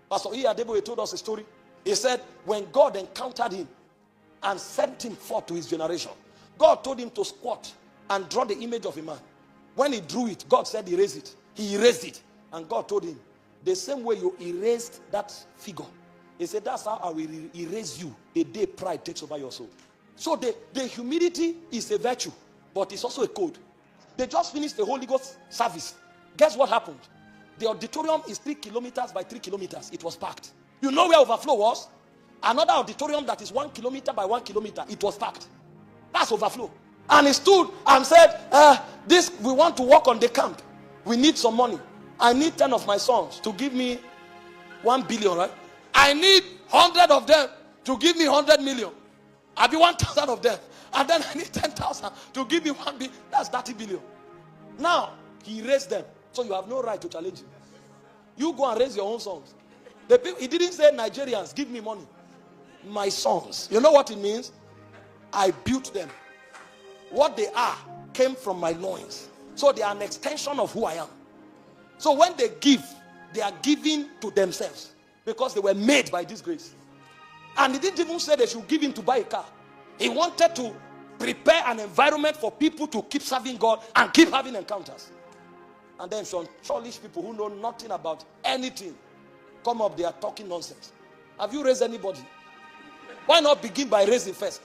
Pastor Adeboye told us a story. He said when God encountered him and sent him forth to his generation, God told him to squat and draw the image of a man. When he drew it, God said erase it. He erased it. And God told him, the same way you erased that figure, he said, that's how I will erase you the day pride takes over your soul. So the humility is a virtue, but it's also a code. They just finished the Holy Ghost service. Guess what happened? The auditorium is 3 kilometers by 3 kilometers. It was packed. You know where overflow was? Another auditorium that is 1 kilometer by 1 kilometer. It was packed. That's overflow. And he stood and said, we want to work on the camp. We need some money. I need 10 of my sons to give me 1 billion, right? I need 100 of them to give me 100 million. I'll be 1,000 of them. And then I need 10,000 to give me 1 billion. That's 30 billion. Now, he raised them. So you have no right to challenge him. You go and raise your own sons. He didn't say, Nigerians, give me money. My sons. You know what it means? I built them. What they are came from my loins. So they are an extension of who I am. So when they give, they are giving to themselves. Because they were made by this grace. And he didn't even say they should give him to buy a car. He wanted to prepare an environment for people to keep serving God and keep having encounters. And then some churlish people who know nothing about anything come up, they are talking nonsense. Have you raised anybody? Why not begin by raising first?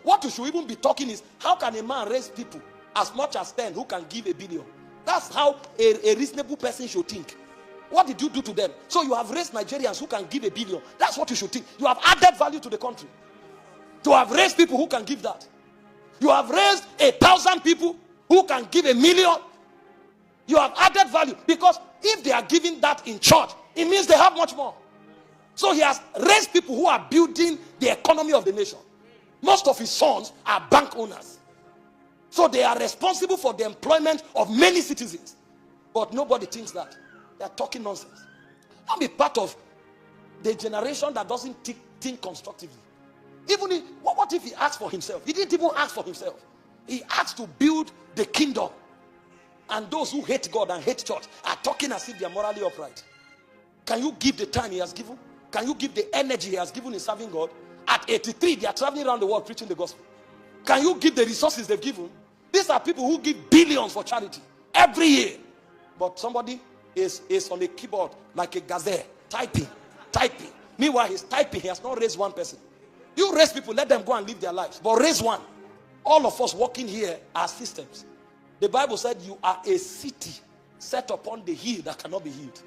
What you should even be talking is, how can a man raise people as much as 10 who can give 1 billion? That's how a reasonable person should think. What did you do to them? So you have raised Nigerians who can give 1 billion. That's what you should think. You have added value to the country. To have raised people who can give that. You have raised 1,000 people who can give 1 million. You have added value, because if they are giving that in church, it means they have much more. So he has raised people who are building the economy of the nation. Most of his sons are bank owners. So they are responsible for the employment of many citizens. But nobody thinks that. They are talking nonsense. Don't be part of the generation that doesn't think constructively. Even what if he asked for himself? He didn't even ask for himself. He asked to build the kingdom. And those who hate God and hate church are talking as if they are morally upright. Can you give the time he has given? Can you give the energy he has given in serving God? At 83, they are traveling around the world preaching the gospel. Can you give the resources they've given? These are people who give billions for charity every year. But somebody is on a keyboard like a gazelle, typing. Meanwhile, he's typing. He has not raised one person. You raise people, let them go and live their lives. But raise one. All of us working here are systems. The Bible said you are a city set upon the hill that cannot be hid.